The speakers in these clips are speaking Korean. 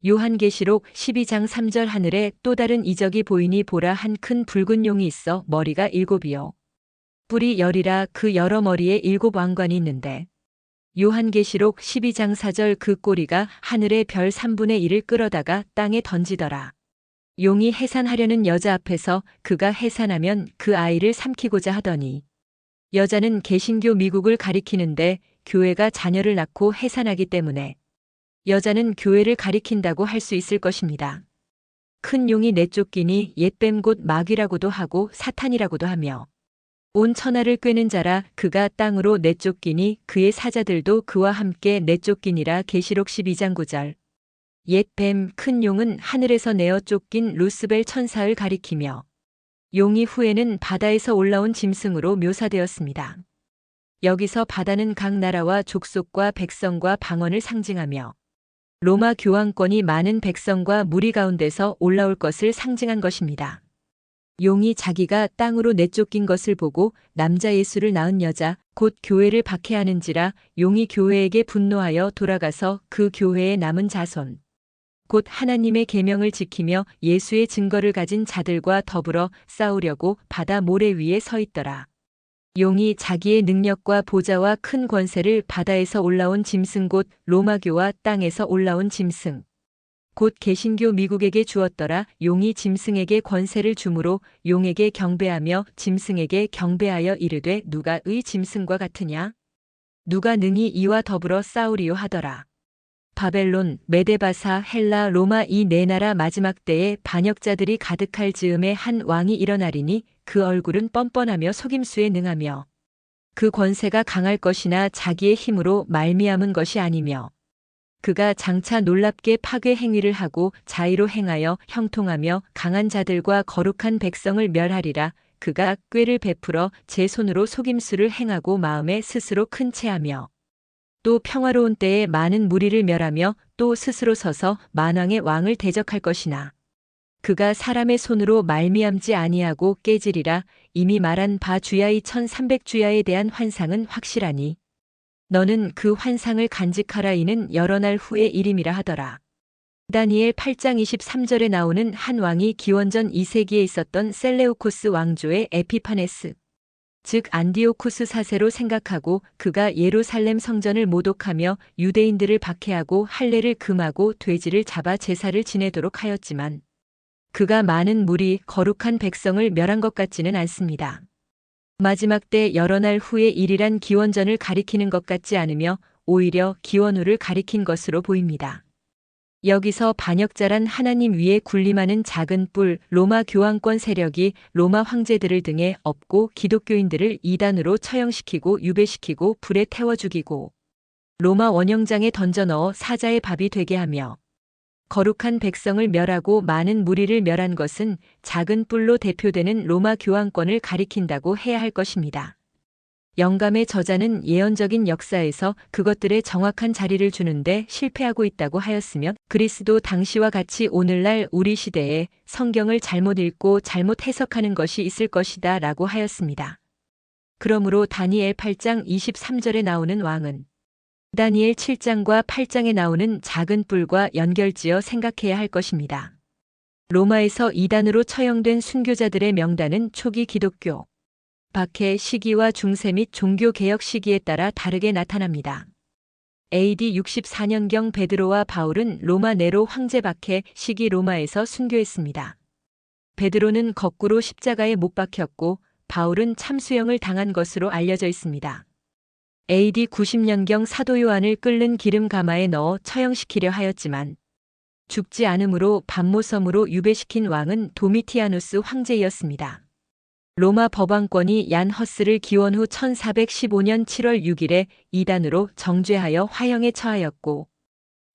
요한계시록 12장 3절 하늘에 또 다른 이적이 보이니 보라 한 큰 붉은 용이 있어 머리가 7이요. 뿔이 10이라 그 여러 머리에 7 왕관이 있는데 요한계시록 12장 4절 그 꼬리가 하늘의 별 3분의 1을 끌어다가 땅에 던지더라. 용이 해산하려는 여자 앞에서 그가 해산하면 그 아이를 삼키고자 하더니 여자는 개신교 미국을 가리키는데 교회가 자녀를 낳고 해산하기 때문에 여자는 교회를 가리킨다고 할 수 있을 것입니다. 큰 용이 내쫓기니 옛뱀 곧 마귀라고도 하고 사탄이라고도 하며 온 천하를 꿰는 자라 그가 땅으로 내쫓기니 그의 사자들도 그와 함께 내쫓기니라. 계시록 12장 9절. 옛뱀 큰 용은 하늘에서 내어 쫓긴 루스벨 천사를 가리키며 용이 후에는 바다에서 올라온 짐승으로 묘사되었습니다. 여기서 바다는 각 나라와 족속과 백성과 방언을 상징하며 로마 교황권이 많은 백성과 무리 가운데서 올라올 것을 상징한 것입니다. 용이 자기가 땅으로 내쫓긴 것을 보고 남자 예수를 낳은 여자 곧 교회를 박해하는지라 용이 교회에게 분노하여 돌아가서 그 교회에 남은 자손 곧 하나님의 계명을 지키며 예수의 증거를 가진 자들과 더불어 싸우려고 바다 모래 위에 서 있더라. 용이 자기의 능력과 보좌와 큰 권세를 바다에서 올라온 짐승 곧 로마교와 땅에서 올라온 짐승 곧 개신교 미국에게 주었더라. 용이 짐승에게 권세를 주므로 용에게 경배하며 짐승에게 경배하여 이르되 누가 의 짐승과 같으냐? 누가 능히 이와 더불어 싸우리요 하더라. 바벨론, 메데바사, 헬라, 로마 이 네 나라 마지막 때에 반역자들이 가득할 즈음에 한 왕이 일어나리니 그 얼굴은 뻔뻔하며 속임수에 능하며 그 권세가 강할 것이나 자기의 힘으로 말미암은 것이 아니며 그가 장차 놀랍게 파괴 행위를 하고 자의로 행하여 형통하며 강한 자들과 거룩한 백성을 멸하리라. 그가 꾀를 베풀어 제 손으로 속임수를 행하고 마음에 스스로 큰 체하며 또 평화로운 때에 많은 무리를 멸하며 또 스스로 서서 만왕의 왕을 대적할 것이나 그가 사람의 손으로 말미암지 아니하고 깨지리라. 이미 말한 바 주야의 1300주야에 대한 환상은 확실하니 너는 그 환상을 간직하라. 이는 여러 날 후의 일임이라 하더라. 다니엘 8장 23절에 나오는 한 왕이 기원전 2세기에 있었던 셀레우코스 왕조의 에피파네스 즉 안디오쿠스 4세로 생각하고 그가 예루살렘 성전을 모독하며 유대인들을 박해하고 할례를 금하고 돼지를 잡아 제사를 지내도록 하였지만 그가 많은 무리 거룩한 백성을 멸한 것 같지는 않습니다. 마지막 때 여러 날 후의 일이란 기원전을 가리키는 것 같지 않으며 오히려 기원 후를 가리킨 것으로 보입니다. 여기서 반역자란 하나님 위에 군림하는 작은 뿔 로마 교황권 세력이 로마 황제들을 등에 업고 기독교인들을 이단으로 처형시키고 유배시키고 불에 태워 죽이고 로마 원형장에 던져 넣어 사자의 밥이 되게 하며 거룩한 백성을 멸하고 많은 무리를 멸한 것은 작은 뿔로 대표되는 로마 교황권을 가리킨다고 해야 할 것입니다. 영감의 저자는 예언적인 역사에서 그것들의 정확한 자리를 주는데 실패하고 있다고 하였으며 그리스도 당시와 같이 오늘날 우리 시대에 성경을 잘못 읽고 잘못 해석하는 것이 있을 것이다 라고 하였습니다. 그러므로 다니엘 8장 23절에 나오는 왕은 다니엘 7장과 8장에 나오는 작은 뿔과 연결지어 생각해야 할 것입니다. 로마에서 이단으로 처형된 순교자들의 명단은 초기 기독교 박해 시기와 중세 및 종교개혁 시기에 따라 다르게 나타납니다. AD 64년경 베드로와 바울은 로마 네로 황제 박해 시기 로마에서 순교했습니다. 베드로는 거꾸로 십자가에 못 박혔고 바울은 참수형을 당한 것으로 알려져 있습니다. AD 90년경 사도 요한을 끓는 기름 가마에 넣어 처형시키려 하였지만 죽지 않으므로 밤모섬으로 유배시킨 왕은 도미티아누스 황제였습니다. 로마 법왕권이 얀 허스를 기원 후 1415년 7월 6일에 이단으로 정죄하여 화형에 처하였고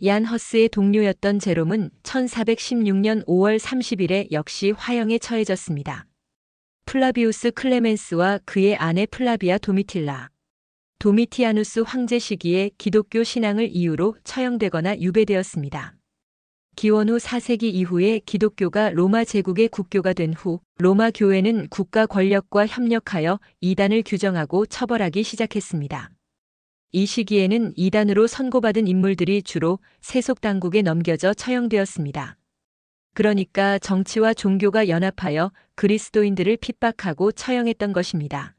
얀 허스의 동료였던 제롬은 1416년 5월 30일에 역시 화형에 처해졌습니다. 플라비우스 클레멘스와 그의 아내 플라비아 도미틸라 도미티아누스 황제 시기에 기독교 신앙을 이유로 처형되거나 유배되었습니다. 기원 후 4세기 이후에 기독교가 로마 제국의 국교가 된 후 로마 교회는 국가 권력과 협력하여 이단을 규정하고 처벌하기 시작했습니다. 이 시기에는 이단으로 선고받은 인물들이 주로 세속 당국에 넘겨져 처형되었습니다. 그러니까 정치와 종교가 연합하여 그리스도인들을 핍박하고 처형했던 것입니다.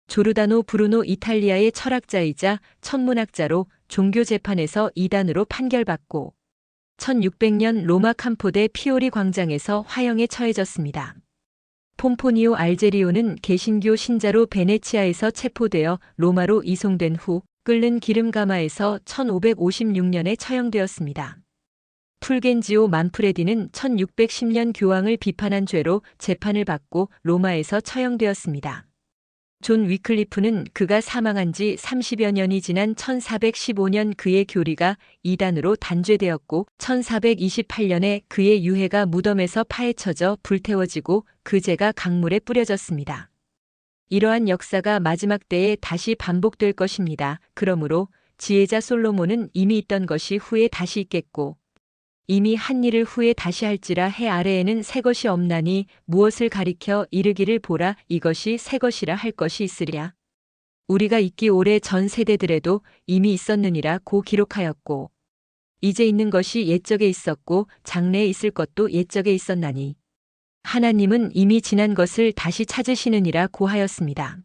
조르다노 브루노 이탈리아의 철학자이자 천문학자로 종교 재판에서 이단으로 판결받고 1600년 로마 캄포데 피오리 광장에서 화형에 처해졌습니다. 폼포니오 알제리오는 개신교 신자로 베네치아에서 체포되어 로마로 이송된 후 끓는 기름가마에서 1556년에 처형되었습니다. 풀겐지오 만프레디는 1610년 교황을 비판한 죄로 재판을 받고 로마에서 처형되었습니다. 존 위클리프는 그가 사망한 지 30여 년이 지난 1415년 그의 교리가 이단으로 단죄되었고 1428년에 그의 유해가 무덤에서 파헤쳐져 불태워지고 그 죄가 강물에 뿌려졌습니다. 이러한 역사가 마지막 때에 다시 반복될 것입니다. 그러므로 지혜자 솔로몬은 이미 있던 것이 후에 다시 있겠고 이미 한 일을 후에 다시 할지라 해 아래에는 새 것이 없나니 무엇을 가리켜 이르기를 보라 이것이 새 것이라 할 것이 있으랴. 우리가 있기 오래 전 세대들에도 이미 있었느니라 고 기록하였고 이제 있는 것이 옛적에 있었고 장래에 있을 것도 옛적에 있었나니 하나님은 이미 지난 것을 다시 찾으시느니라 고 하였습니다.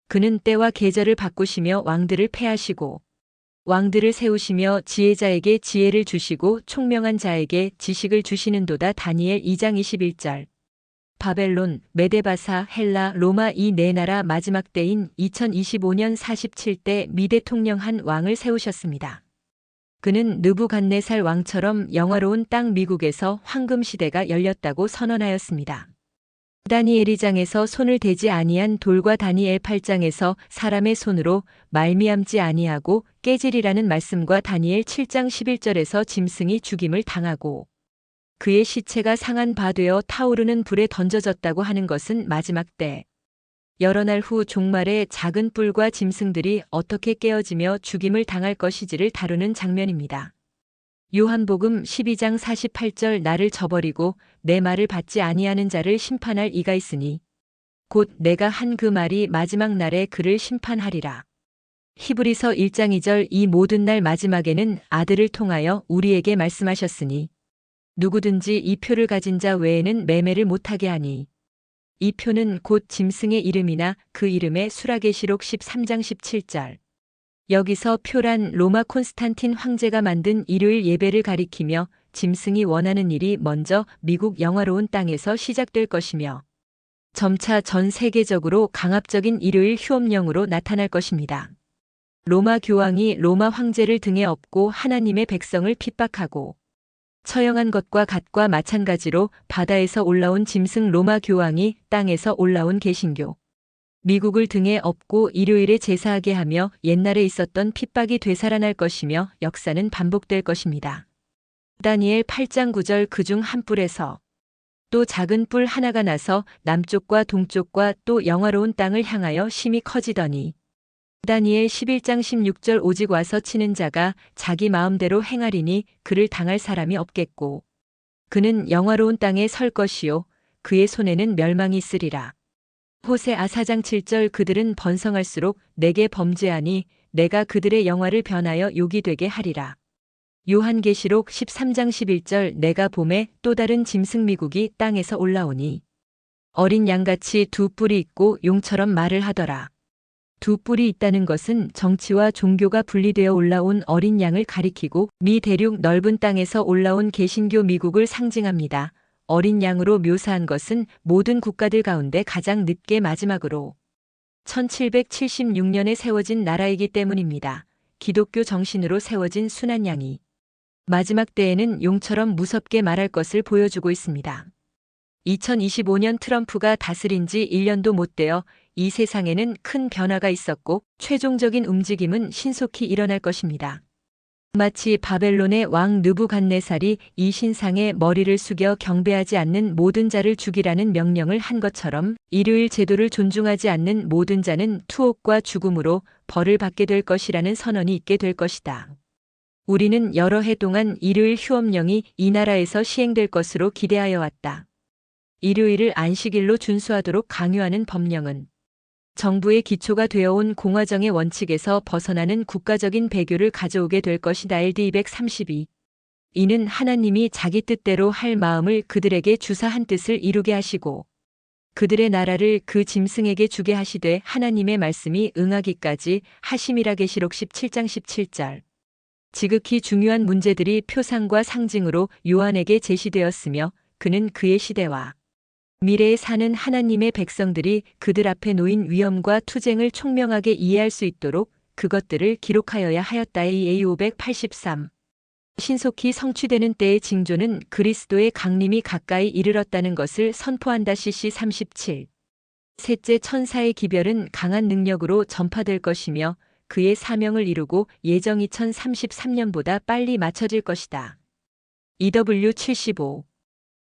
그는 때와 계절을 바꾸시며 왕들을 패하시고 왕들을 세우시며 지혜자에게 지혜를 주시고 총명한 자에게 지식을 주시는도다. 다니엘 2장 21절. 바벨론, 메데바사, 헬라, 로마 이 네 나라 마지막 때인 2025년 47대 미대통령한 왕을 세우셨습니다. 그는 느부갓네살 왕처럼 영화로운 땅 미국에서 황금 시대가 열렸다고 선언하였습니다. 다니엘 2장에서 손을 대지 아니한 돌과 다니엘 8장에서 사람의 손으로 말미암지 아니하고 깨지리라는 말씀과 다니엘 7장 11절에서 짐승이 죽임을 당하고 그의 시체가 상한 바 되어 타오르는 불에 던져졌다고 하는 것은 마지막 때 여러 날 후 종말에 작은 뿔과 짐승들이 어떻게 깨어지며 죽임을 당할 것이지를 다루는 장면입니다. 요한복음 12장 48절 나를 저버리고 내 말을 받지 아니하는 자를 심판할 이가 있으니 곧 내가 한 그 말이 마지막 날에 그를 심판하리라. 히브리서 1장 2절 이 모든 날 마지막에는 아들을 통하여 우리에게 말씀하셨으니 누구든지 이 표를 가진 자 외에는 매매를 못하게 하니 이 표는 곧 짐승의 이름이나 그 이름의 수라계시록 13장 17절. 여기서 표란 로마 콘스탄틴 황제가 만든 일요일 예배를 가리키며 짐승이 원하는 일이 먼저 미국 영화로운 땅에서 시작될 것이며 점차 전 세계적으로 강압적인 일요일 휴업령으로 나타날 것입니다. 로마 교황이 로마 황제를 등에 업고 하나님의 백성을 핍박하고 처형한 것과 같과 마찬가지로 바다에서 올라온 짐승 로마 교황이 땅에서 올라온 개신교 미국을 등에 업고 일요일에 제사하게 하며 옛날에 있었던 핍박이 되살아날 것이며 역사는 반복될 것입니다. 다니엘 8장 9절 그중 한 뿔에서 또 작은 뿔 하나가 나서 남쪽과 동쪽과 또 영화로운 땅을 향하여 심히 커지더니 다니엘 11장 16절 오직 와서 치는 자가 자기 마음대로 행하리니 그를 당할 사람이 없겠고 그는 영화로운 땅에 설 것이요 그의 손에는 멸망이 있으리라. 호세아 4장 7절 그들은 번성할수록 내게 범죄하니 내가 그들의 영화를 변하여 욕이 되게 하리라. 요한계시록 13장 11절 내가 봄에 또 다른 짐승 미국이 땅에서 올라오니 어린 양같이 두 뿔이 있고 용처럼 말을 하더라. 두 뿔이 있다는 것은 정치와 종교가 분리되어 올라온 어린 양을 가리키고 미 대륙 넓은 땅에서 올라온 개신교 미국을 상징합니다. 어린 양으로 묘사한 것은 모든 국가들 가운데 가장 늦게 마지막으로 1776년에 세워진 나라이기 때문입니다. 기독교 정신으로 세워진 순한 양이 마지막 때에는 용처럼 무섭게 말할 것을 보여주고 있습니다. 2025년 트럼프가 다스린 지 1년도 못 되어 이 세상에는 큰 변화가 있었고 최종적인 움직임은 신속히 일어날 것입니다. 마치 바벨론의 왕 느부갓네살이 이 신상의 머리를 숙여 경배하지 않는 모든 자를 죽이라는 명령을 한 것처럼 일요일 제도를 존중하지 않는 모든 자는 투옥과 죽음으로 벌을 받게 될 것이라는 선언이 있게 될 것이다. 우리는 여러 해 동안 일요일 휴업령이 이 나라에서 시행될 것으로 기대하여 왔다. 일요일을 안식일로 준수하도록 강요하는 법령은 정부의 기초가 되어온 공화정의 원칙에서 벗어나는 국가적인 배교를 가져오게 될 것이다. LD 232. 이는 하나님이 자기 뜻대로 할 마음을 그들에게 주사한 뜻을 이루게 하시고 그들의 나라를 그 짐승에게 주게 하시되 하나님의 말씀이 응하기까지 하심이라. 계시록 17장 17절. 지극히 중요한 문제들이 표상과 상징으로 요한에게 제시되었으며 그는 그의 시대와 미래에 사는 하나님의 백성들이 그들 앞에 놓인 위험과 투쟁을 총명하게 이해할 수 있도록 그것들을 기록하여야 하였다. AA 583. 신속히 성취되는 때의 징조는 그리스도의 강림이 가까이 이르렀다는 것을 선포한다. CC 37. 셋째, 천사의 기별은 강한 능력으로 전파될 것이며 그의 사명을 이루고 예정이 2033년보다 빨리 마쳐질 것이다. EW 75.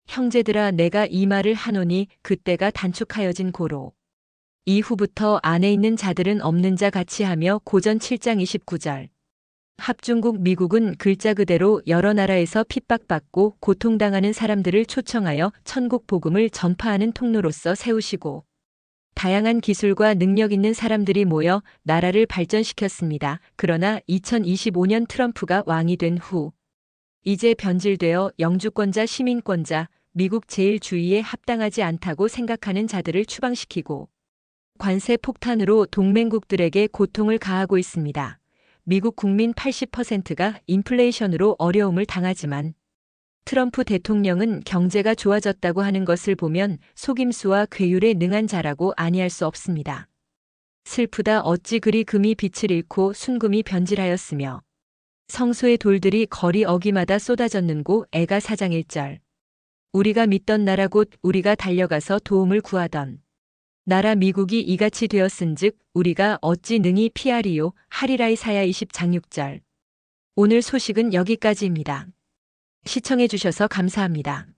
형제들아, 내가 이 말을 하노니 그때가 단축하여진 고로 이후부터 안에 있는 자들은 없는 자 같이 하며. 고전 7장 29절. 합중국 미국은 글자 그대로 여러 나라에서 핍박받고 고통당하는 사람들을 초청하여 천국 복음을 전파하는 통로로서 세우시고 다양한 기술과 능력 있는 사람들이 모여 나라를 발전시켰습니다. 그러나 2025년 트럼프가 왕이 된 후 이제 변질되어 영주권자, 시민권자, 미국 제1주의에 합당하지 않다고 생각하는 자들을 추방시키고 관세 폭탄으로 동맹국들에게 고통을 가하고 있습니다. 미국 국민 80%가 인플레이션으로 어려움을 당하지만 트럼프 대통령은 경제가 좋아졌다고 하는 것을 보면 속임수와 괴율에 능한 자라고 아니할 수 없습니다. 슬프다. 어찌 그리 금이 빛을 잃고 순금이 변질하였으며 성소의 돌들이 거리 어기마다 쏟아졌는고. 애가 4장 1절. 우리가 믿던 나라 곧 우리가 달려가서 도움을 구하던 나라 미국이 이같이 되었은즉 우리가 어찌 능히 피하리요 하리라. 이사야 20장 6절. 오늘 소식은 여기까지입니다. 시청해 주셔서 감사합니다.